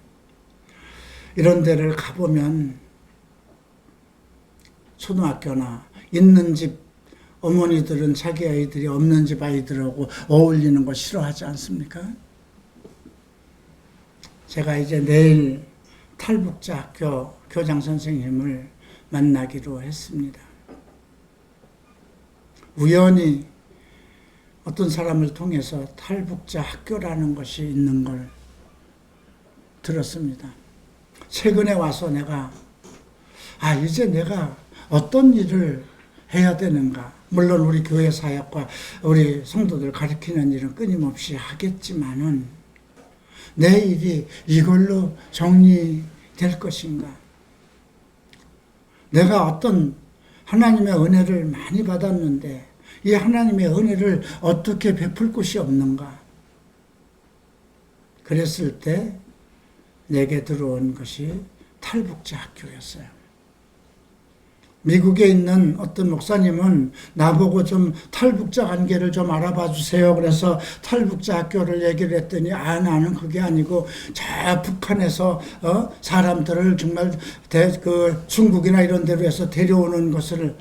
이런 데를 가보면 초등학교나 있는 집 어머니들은 자기 아이들이 없는 집 아이들하고 어울리는 거 싫어하지 않습니까? 제가 이제 내일 탈북자 학교 교장 선생님을 만나기로 했습니다. 우연히 어떤 사람을 통해서 탈북자 학교라는 것이 있는 걸 들었습니다. 최근에 와서 내가 이제 내가 어떤 일을 해야 되는가. 물론 우리 교회 사역과 우리 성도들 가르치는 일은 끊임없이 하겠지만은 내 일이 이걸로 정리될 것인가. 내가 어떤 하나님의 은혜를 많이 받았는데 이 하나님의 은혜를 어떻게 베풀 곳이 없는가. 그랬을 때 내게 들어온 것이 탈북자 학교였어요. 미국에 있는 어떤 목사님은 나보고 좀 탈북자 관계를 좀 알아봐 주세요. 그래서 탈북자 학교를 얘기를 했더니 나는 그게 아니고 저 북한에서 사람들을 정말 중국이나 이런 데로 해서 데려오는 것을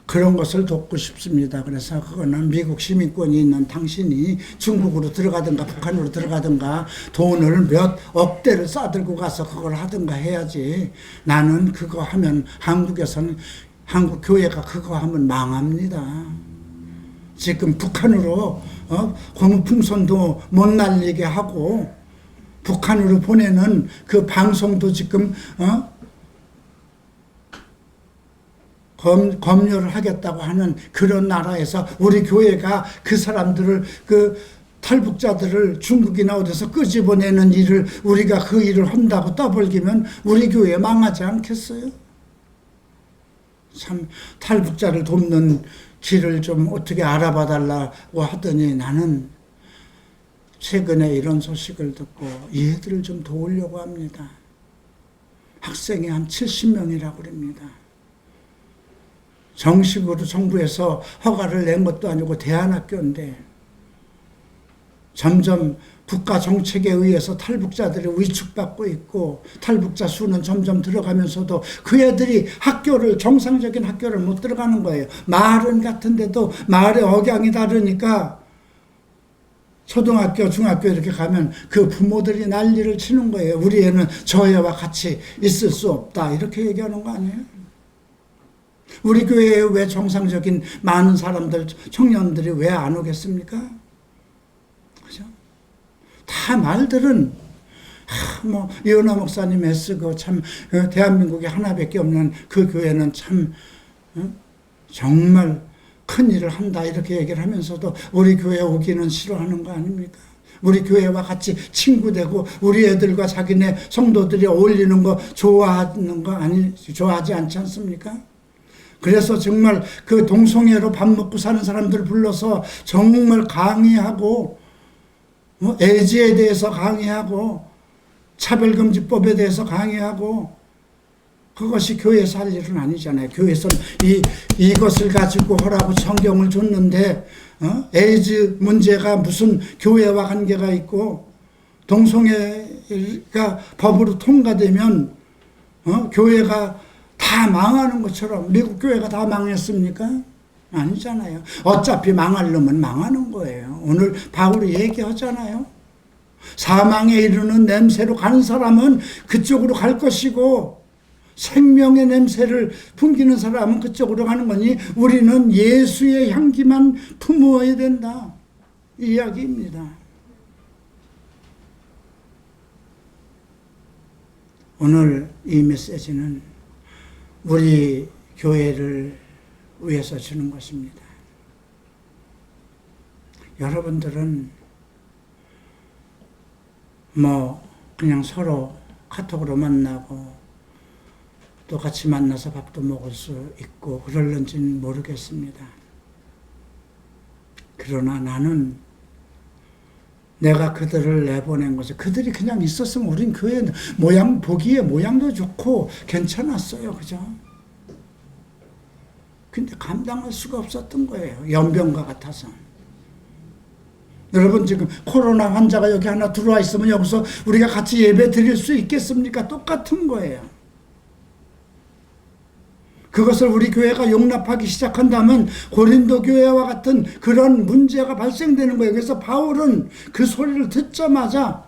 그런 것을 돕고 싶습니다. 그래서 그거는 미국 시민권이 있는 당신이 중국으로 들어가든가 북한으로 들어가든가 돈을 몇 억대를 싸들고 가서 그걸 하든가 해야지. 나는 그거 하면 한국에서는 한국 교회가 그거 하면 망합니다. 지금 북한으로 고무풍선도 못 날리게 하고 북한으로 보내는 그 방송도 지금 검열을 하겠다고 하는 그런 나라에서 우리 교회가 그 사람들을 그 탈북자들을 중국이나 어디서 끄집어내는 일을 우리가 그 일을 한다고 떠벌기면 우리 교회 망하지 않겠어요? 참 탈북자를 돕는 길을 좀 어떻게 알아봐 달라고 하더니 나는 최근에 이런 소식을 듣고 얘들을 좀 도우려고 합니다. 학생이 한 70명이라고 그럽니다. 정식으로 정부에서 허가를 낸 것도 아니고 대안학교인데 점점 국가 정책에 의해서 탈북자들이 위축받고 있고 탈북자 수는 점점 들어가면서도 그 애들이 정상적인 학교를 못 들어가는 거예요. 마을은 같은데도 마을의 억양이 다르니까 초등학교, 중학교 이렇게 가면 그 부모들이 난리를 치는 거예요. 우리 애는 저 애와 같이 있을 수 없다 이렇게 얘기하는 거 아니에요? 우리 교회에 왜 정상적인 많은 사람들, 청년들이 왜 안 오겠습니까? 그죠? 다 말들은, 이은하 목사님 애쓰고 참, 대한민국에 하나밖에 없는 그 교회는 참, 정말 큰 일을 한다, 이렇게 얘기를 하면서도 우리 교회 오기는 싫어하는 거 아닙니까? 우리 교회와 같이 친구되고 우리 애들과 자기네 성도들이 어울리는 거 좋아하지 않지 않습니까? 그래서 정말 그 동성애로 밥 먹고 사는 사람들 불러서 정말 강의하고 애지에 대해서 강의하고 차별금지법에 대해서 강의하고 그것이 교회에서 할 일은 아니잖아요. 교회에서는 이것을 가지고 하라고 성경을 줬는데, 에이즈 문제가 무슨 교회와 관계가 있고, 동성애가 법으로 통과되면, 교회가 다 망하는 것처럼, 미국 교회가 다 망했습니까? 아니잖아요. 어차피 망할 놈은 망하는 거예요. 오늘 바울이 얘기하잖아요. 사망에 이르는 냄새로 가는 사람은 그쪽으로 갈 것이고, 생명의 냄새를 풍기는 사람은 그쪽으로 가는 거니 우리는 예수의 향기만 품어야 된다. 이 이야기입니다. 오늘 이 메시지는 우리 교회를 위해서 주는 것입니다. 여러분들은 그냥 서로 카톡으로 만나고 또 같이 만나서 밥도 먹을 수 있고 그럴는지는 모르겠습니다. 그러나 나는 내가 그들을 내보낸 것이 그들이 그냥 있었으면 우린 교회 보기에 모양도 좋고 괜찮았어요. 그죠? 근데 감당할 수가 없었던 거예요. 연병과 같아서. 여러분 지금 코로나 환자가 여기 하나 들어와 있으면 여기서 우리가 같이 예배 드릴 수 있겠습니까? 똑같은 거예요. 그것을 우리 교회가 용납하기 시작한다면 고린도 교회와 같은 그런 문제가 발생되는 거예요. 그래서 바울은 그 소리를 듣자마자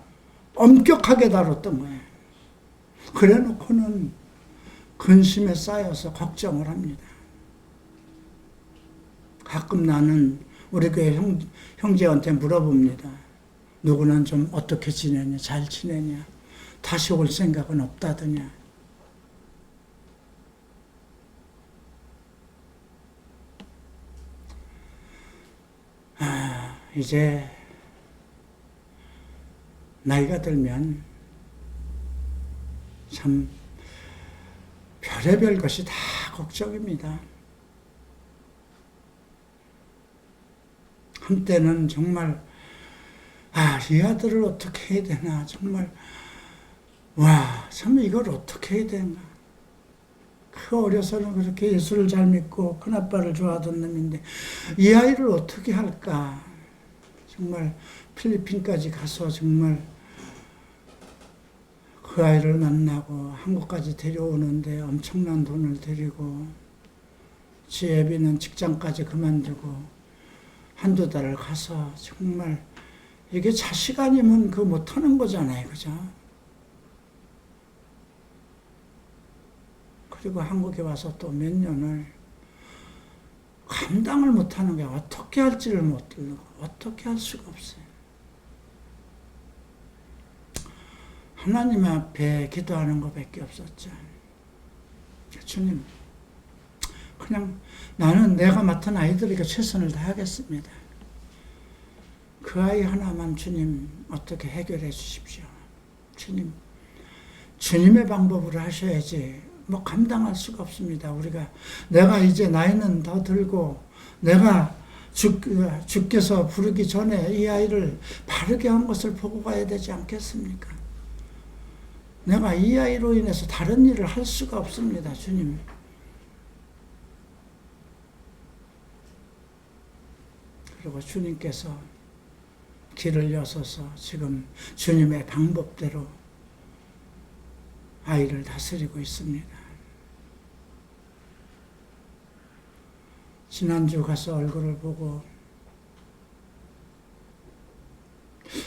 엄격하게 다뤘던 거예요. 그래 놓고는 근심에 쌓여서 걱정을 합니다. 가끔 나는 우리 교회 형제한테 물어봅니다. 누구는 좀 어떻게 지내냐, 잘 지내냐, 다시 올 생각은 없다더냐. 이제 나이가 들면 참 별의별 것이 다 걱정입니다. 한때는 정말 이 아들을 어떻게 해야 되나, 정말 참 이걸 어떻게 해야 되나. 그 어려서는 그렇게 예수를 잘 믿고 큰아빠를 좋아하던 놈인데 이 아이를 어떻게 할까. 정말 필리핀까지 가서 정말 그 아이를 만나고 한국까지 데려오는데 엄청난 돈을 들이고 지 애비는 직장까지 그만두고 한두 달을 가서 정말 이게 자식 아니면 그 못하는 거잖아요. 그죠? 그리고 한국에 와서 또 몇 년을 감당을 못하는 게 어떻게 할지를 못 들고 어떻게 할 수가 없어요. 하나님 앞에 기도하는 것밖에 없었죠. 주님, 그냥 나는 내가 맡은 아이들에게 최선을 다하겠습니다. 그 아이 하나만 주님 어떻게 해결해 주십시오. 주님, 주님의 방법으로 하셔야지 감당할 수가 없습니다. 내가 이제 나이는 더 들고 내가 주께서 부르기 전에 이 아이를 바르게 한 것을 보고 가야 되지 않겠습니까? 내가 이 아이로 인해서 다른 일을 할 수가 없습니다. 주님. 그리고 주님께서 길을 여서서 지금 주님의 방법대로 아이를 다스리고 있습니다. 지난주 가서 얼굴을 보고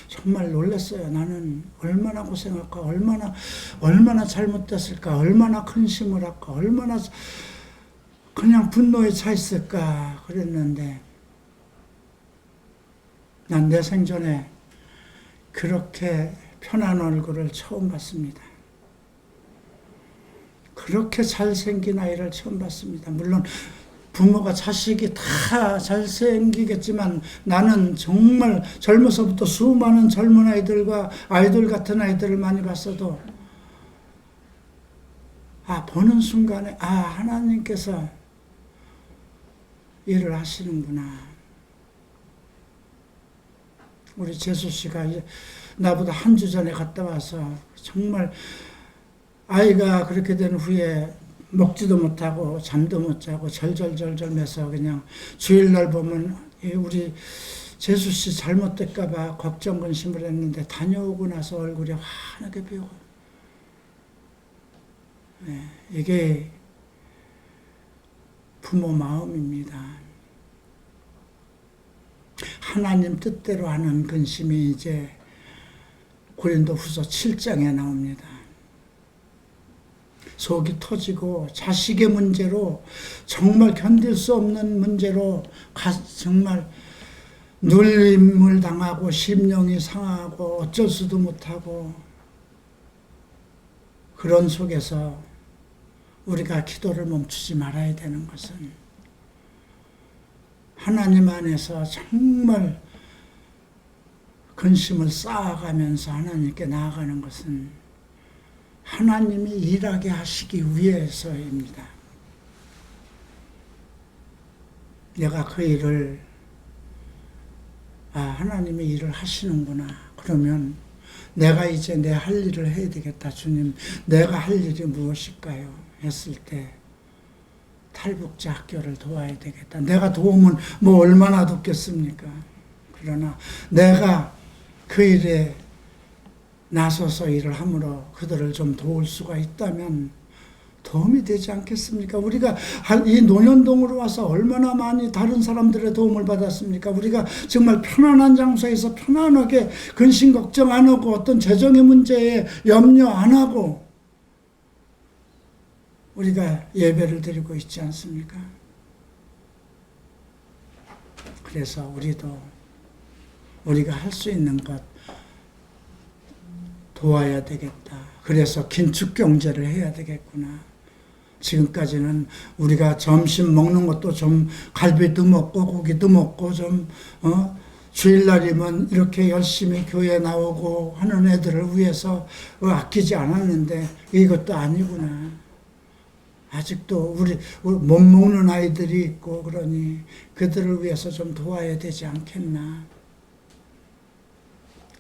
정말 놀랐어요. 나는 얼마나 고생할까, 얼마나 잘못됐을까, 얼마나 근심을 할까, 얼마나 그냥 분노에 차 있을까 그랬는데 난 내 생전에 그렇게 편한 얼굴을 처음 봤습니다. 그렇게 잘생긴 아이를 처음 봤습니다. 물론 부모가 자식이 다 잘생기겠지만 나는 정말 젊어서부터 수많은 젊은 아이들과 아이돌 같은 아이들을 많이 봤어도 보는 순간에 하나님께서 일을 하시는구나. 우리 재수 씨가 나보다 한 주 전에 갔다 와서 정말 아이가 그렇게 된 후에 먹지도 못하고 잠도 못 자고 절절절절 매서 그냥 주일날 보면 우리 재수씨 잘못될까봐 걱정 근심을 했는데 다녀오고 나서 얼굴이 환하게 비고, 네, 이게 부모 마음입니다. 하나님 뜻대로 하는 근심이 이제 고린도후서 7장에 나옵니다. 속이 터지고 자식의 문제로 정말 견딜 수 없는 문제로 정말 눌림을 당하고 심령이 상하고 어쩔 수도 못하고, 그런 속에서 우리가 기도를 멈추지 말아야 되는 것은 하나님 안에서 정말 근심을 쌓아가면서 하나님께 나아가는 것은 하나님이 일하게 하시기 위해서입니다. 내가 그 일을, 하나님이 일을 하시는구나. 그러면 내가 이제 내 할 일을 해야 되겠다. 주님, 내가 할 일이 무엇일까요? 했을 때 탈북자 학교를 도와야 되겠다. 내가 도우면 뭐 얼마나 돕겠습니까? 그러나 내가 그 일에 나서서 일을 함으로 그들을 좀 도울 수가 있다면 도움이 되지 않겠습니까? 우리가 이 논현동으로 와서 얼마나 많이 다른 사람들의 도움을 받았습니까? 우리가 정말 편안한 장소에서 편안하게 근심 걱정 안 하고 어떤 재정의 문제에 염려 안 하고 우리가 예배를 드리고 있지 않습니까? 그래서 우리가 할 수 있는 것 도와야 되겠다. 그래서 긴축 경제를 해야 되겠구나. 지금까지는 우리가 점심 먹는 것도 좀 갈비도 먹고 고기도 먹고 좀 주일날이면 이렇게 열심히 교회 나오고 하는 애들을 위해서 아끼지 않았는데 이것도 아니구나. 아직도 우리 못 먹는 아이들이 있고 그러니 그들을 위해서 좀 도와야 되지 않겠나.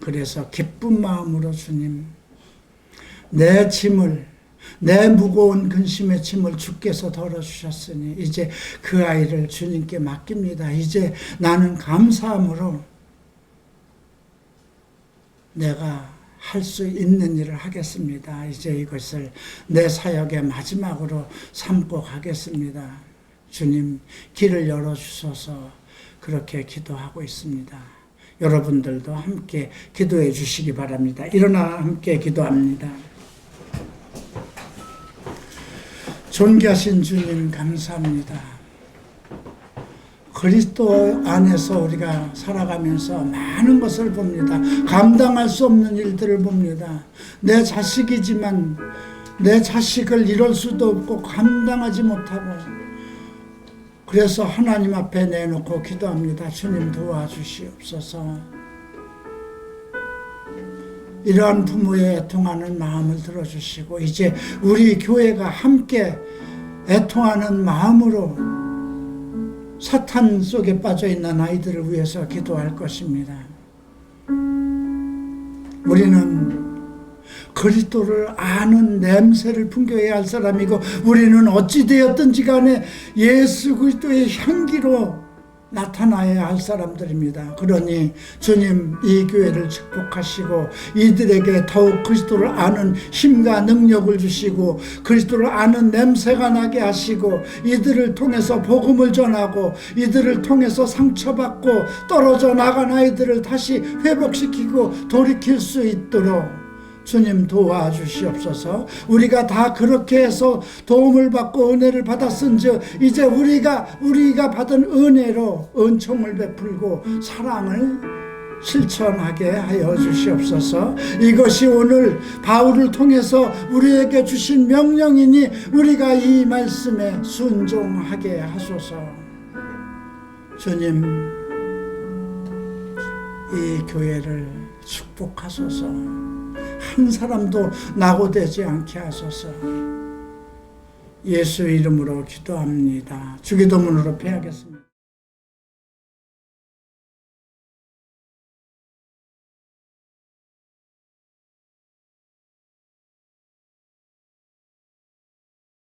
그래서 기쁜 마음으로 주님, 내 무거운 근심의 짐을 주께서 덜어주셨으니 이제 그 아이를 주님께 맡깁니다. 이제 나는 감사함으로 내가 할 수 있는 일을 하겠습니다. 이제 이것을 내 사역의 마지막으로 삼고 가겠습니다. 주님, 길을 열어주셔서 그렇게 기도하고 있습니다. 여러분들도 함께 기도해 주시기 바랍니다. 일어나 함께 기도합니다. 존귀하신 주님 감사합니다. 그리스도 안에서 우리가 살아가면서 많은 것을 봅니다. 감당할 수 없는 일들을 봅니다. 내 자식이지만 내 자식을 이룰 수도 없고 감당하지 못하고, 그래서 하나님 앞에 내놓고 기도합니다. 주님 도와주시옵소서. 이러한 부모의 애통하는 마음을 들어주시고 이제 우리 교회가 함께 애통하는 마음으로 사탄 속에 빠져있는 아이들을 위해서 기도할 것입니다. 우리는 그리스도를 아는 냄새를 풍겨야 할 사람이고, 우리는 어찌 되었든지 간에 예수 그리스도의 향기로 나타나야 할 사람들입니다. 그러니 주님, 이 교회를 축복하시고 이들에게 더욱 그리스도를 아는 힘과 능력을 주시고 그리스도를 아는 냄새가 나게 하시고, 이들을 통해서 복음을 전하고 이들을 통해서 상처받고 떨어져 나간 아이들을 다시 회복시키고 돌이킬 수 있도록 주님 도와주시옵소서. 우리가 다 그렇게 해서 도움을 받고 은혜를 받았은즉 이제 우리가 받은 은혜로 은총을 베풀고 사랑을 실천하게 하여 주시옵소서. 이것이 오늘 바울을 통해서 우리에게 주신 명령이니 우리가 이 말씀에 순종하게 하소서. 주님, 이 교회를 축복하소서. 한 사람도 낙오되지 않게 하소서. 예수 이름으로 기도합니다. 주기도문으로 패하겠습니다.